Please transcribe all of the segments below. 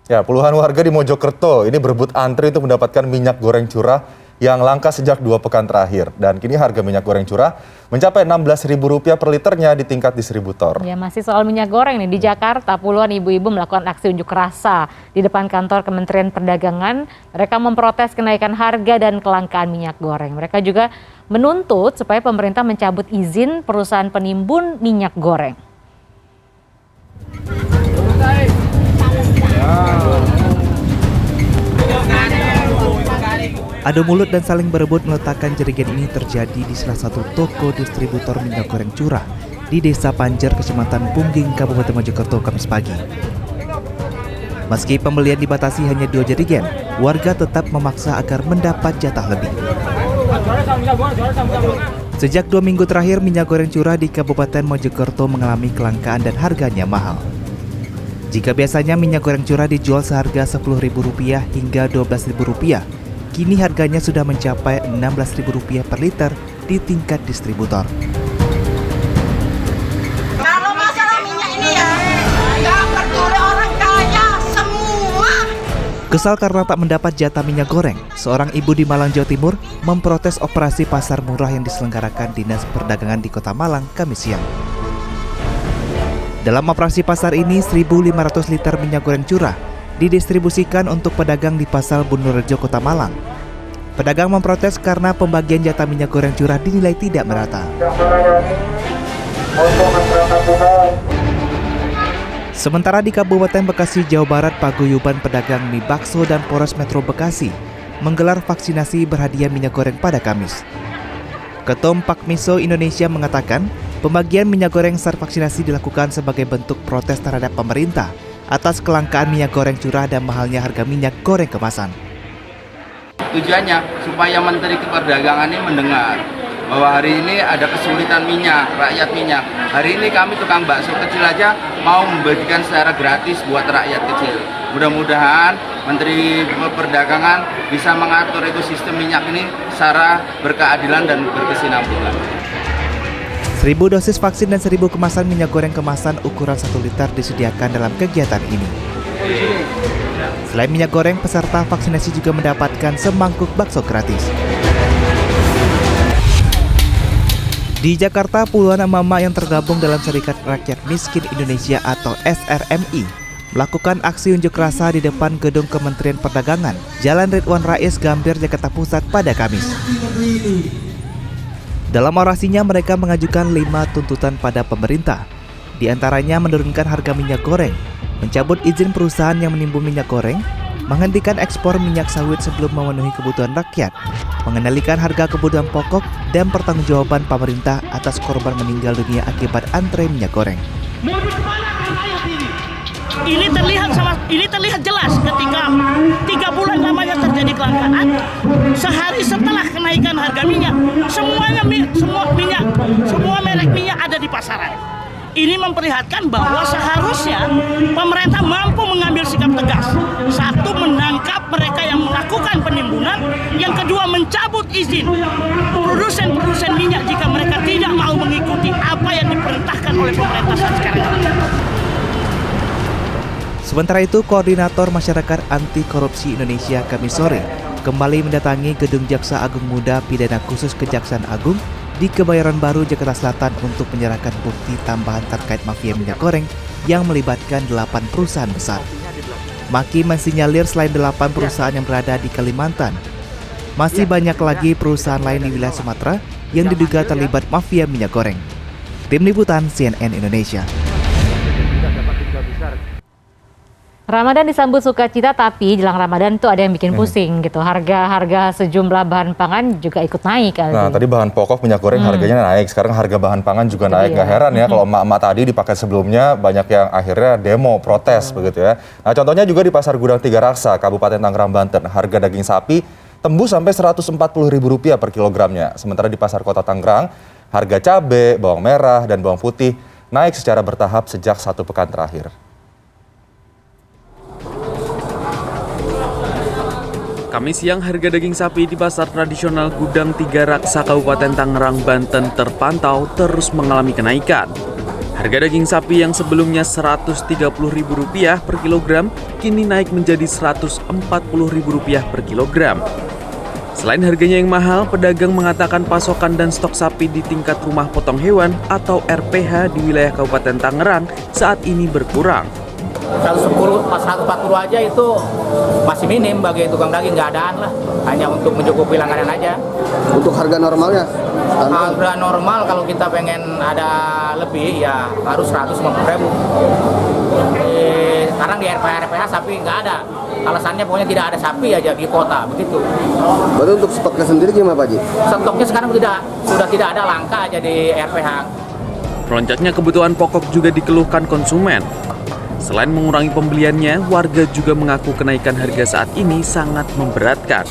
Ya, puluhan warga di Mojokerto ini berebut antri untuk mendapatkan minyak goreng curah yang langka sejak 2 pekan terakhir. Dan kini harga minyak goreng curah mencapai Rp16.000 per liternya di tingkat distributor. Ya, masih soal minyak goreng nih. Di Jakarta, puluhan ibu-ibu melakukan aksi unjuk rasa di depan kantor Kementerian Perdagangan. Mereka memprotes kenaikan harga dan kelangkaan minyak goreng. Mereka juga menuntut supaya pemerintah mencabut izin perusahaan penimbun minyak goreng. Adu mulut dan saling berebut meletakkan jerigen ini terjadi di salah satu toko distributor minyak goreng curah di Desa Panjer, Kecamatan Pungging, Kabupaten Mojokerto, Kamis pagi. Meski pembelian dibatasi hanya 2 jerigen, warga tetap memaksa agar mendapat jatah lebih. Sejak 2 minggu terakhir, minyak goreng curah di Kabupaten Mojokerto mengalami kelangkaan dan harganya mahal. Jika biasanya minyak goreng curah dijual seharga Rp10.000 hingga Rp12.000, kini harganya sudah mencapai Rp16.000 per liter di tingkat distributor. Kalau masalah minyak ini ya, nggak peduli orang kaya semua. Kesal karena tak mendapat jatah minyak goreng, seorang ibu di Malang, Jawa Timur memprotes operasi pasar murah yang diselenggarakan Dinas Perdagangan di Kota Malang, Kamis siang. Dalam operasi pasar ini, 1.500 liter minyak goreng curah didistribusikan untuk pedagang di Pasar Bunurejo, Kota Malang. Pedagang memprotes karena pembagian jatah minyak goreng curah dinilai tidak merata. Sementara di Kabupaten Bekasi, Jawa Barat, paguyuban pedagang mie bakso dan Polres Metro Bekasi menggelar vaksinasi berhadiah minyak goreng pada Kamis. Ketum Pakmiso Indonesia mengatakan, pembagian minyak goreng saat vaksinasi dilakukan sebagai bentuk protes terhadap pemerintah atas kelangkaan minyak goreng curah dan mahalnya harga minyak goreng kemasan. Tujuannya supaya Menteri Perdagangan ini mendengar bahwa hari ini ada kesulitan minyak, rakyat minyak. Hari ini kami tukang bakso kecil aja mau membagikan secara gratis buat rakyat kecil. Mudah-mudahan Menteri Perdagangan bisa mengatur ekosistem minyak ini secara berkeadilan dan berkesinambungan. 1.000 dosis vaksin dan 1.000 kemasan minyak goreng kemasan ukuran 1 liter disediakan dalam kegiatan ini. Selain minyak goreng, peserta vaksinasi juga mendapatkan semangkuk bakso gratis. Di Jakarta, puluhan emak-emak yang tergabung dalam Serikat Rakyat Miskin Indonesia atau SRMI melakukan aksi unjuk rasa di depan gedung Kementerian Perdagangan, Jalan Ridwan Rais, Gambir, Jakarta Pusat pada Kamis. Dalam orasinya, mereka mengajukan 5 tuntutan pada pemerintah. Di antaranya menurunkan harga minyak goreng, mencabut izin perusahaan yang menimbun minyak goreng, menghentikan ekspor minyak sawit sebelum memenuhi kebutuhan rakyat, mengendalikan harga kebutuhan pokok, dan pertanggungjawaban pemerintah atas korban meninggal dunia akibat antre minyak goreng. Ini terlihat jelas ketika 3 bulan lamanya terjadi kelangkaan. Sehari setelah kenaikan harga minyak, semua merek minyak ada di pasaran. Ini memperlihatkan bahwa seharusnya pemerintah mampu mengambil sikap tegas. Satu, menangkap mereka yang melakukan penimbunan. Yang kedua, mencabut izin produsen minyak jika mereka tidak mau mengikuti apa yang diperintahkan oleh pemerintah saat sekarang ini. Sementara itu, Koordinator Masyarakat Anti Korupsi Indonesia Kamis sore kembali mendatangi Gedung Jaksa Agung Muda Pidana Khusus Kejaksaan Agung di Kebayoran Baru, Jakarta Selatan untuk menyerahkan bukti tambahan terkait mafia minyak goreng yang melibatkan 8 perusahaan besar. Maki mensinyalir selain 8 perusahaan yang berada di Kalimantan, masih banyak lagi perusahaan lain di wilayah Sumatera yang diduga terlibat mafia minyak goreng. Tim Liputan CNN Indonesia. Ramadan disambut sukacita, tapi jelang Ramadan itu ada yang bikin pusing gitu. Harga sejumlah bahan pangan juga ikut naik. Nah, tadi bahan pokok minyak goreng harganya naik. Sekarang harga bahan pangan juga naik. Nggak heran ya kalau emak-emak tadi di paket sebelumnya banyak yang akhirnya demo, protes begitu ya. Nah, contohnya juga di Pasar Gudang Tiga Raksa, Kabupaten Tangerang, Banten. Harga daging sapi tembus sampai Rp140.000 per kilogramnya. Sementara di Pasar Kota Tangerang, harga cabai, bawang merah, dan bawang putih naik secara bertahap sejak 1 pekan terakhir. Kamis siang, harga daging sapi di pasar tradisional Gudang Tiga Raksa Kabupaten Tangerang, Banten terpantau terus mengalami kenaikan. Harga daging sapi yang sebelumnya Rp130.000 per kilogram kini naik menjadi Rp140.000 per kilogram. Selain harganya yang mahal, pedagang mengatakan pasokan dan stok sapi di tingkat rumah potong hewan atau RPH di wilayah Kabupaten Tangerang saat ini berkurang. 140 aja itu masih minim bagi tukang daging, nggak adaan lah, hanya untuk mencukupi langganan aja. Untuk harga normalnya? Harga normal kalau kita pengen ada lebih ya harus 150.000. Sekarang di RPH sapi nggak ada, alasannya pokoknya tidak ada sapi aja di kota begitu. Berarti untuk stoknya sendiri gimana Pak Haji? Stoknya sekarang sudah tidak ada, langka aja di RPH. Melonjaknya kebutuhan pokok juga dikeluhkan konsumen. Selain mengurangi pembeliannya, warga juga mengaku kenaikan harga saat ini sangat memberatkan.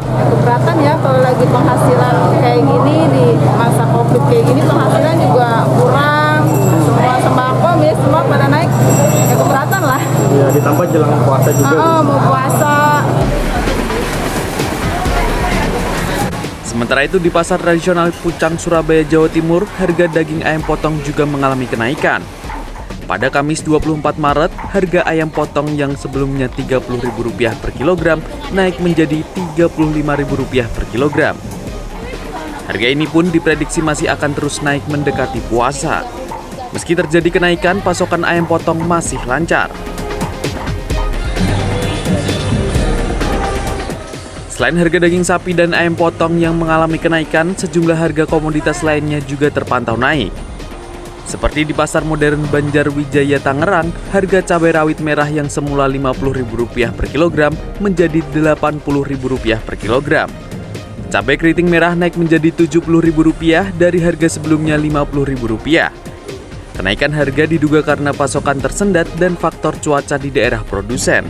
Keberatan ya kalau lagi penghasilan kayak gini di masa Covid kayak gini, penghasilan juga kurang, semua sembako semua pada naik, ya keberatan lah. Ya ditambah jelang puasa juga. Mau puasa. Sementara itu di pasar tradisional Pucang, Surabaya, Jawa Timur, harga daging ayam potong juga mengalami kenaikan. Pada Kamis 24 Maret, harga ayam potong yang sebelumnya Rp30.000 per kilogram naik menjadi Rp35.000 per kilogram. Harga ini pun diprediksi masih akan terus naik mendekati puasa. Meski terjadi kenaikan, pasokan ayam potong masih lancar. Selain harga daging sapi dan ayam potong yang mengalami kenaikan, sejumlah harga komoditas lainnya juga terpantau naik. Seperti di Pasar Modern Banjarwijaya Tangerang, harga cabai rawit merah yang semula Rp50.000 per kilogram menjadi Rp80.000 per kilogram. Cabai keriting merah naik menjadi Rp70.000 dari harga sebelumnya Rp50.000. Kenaikan harga diduga karena pasokan tersendat dan faktor cuaca di daerah produsen.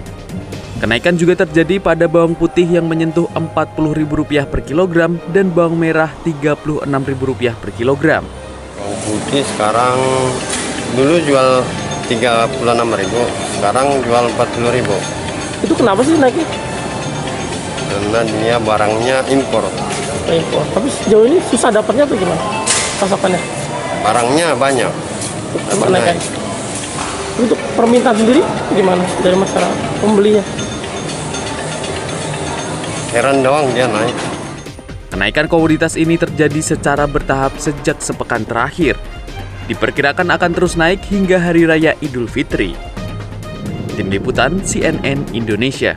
Kenaikan juga terjadi pada bawang putih yang menyentuh Rp40.000 per kilogram dan bawang merah Rp36.000 per kilogram. Bawang putih sekarang dulu jual 36.000, sekarang jual 40.000. Itu kenapa sih naiknya? Karena dia barangnya impor. Impor. Tapi sejauh ini susah dapatnya atau gimana? Pasokannya? Barangnya banyak. Naik. Untuk permintaan sendiri gimana dari masyarakat pembelinya? Heran doang dia naik. Kenaikan komoditas ini terjadi secara bertahap sejak sepekan terakhir. Diperkirakan akan terus naik hingga Hari Raya Idul Fitri. Tim Liputan CNN Indonesia.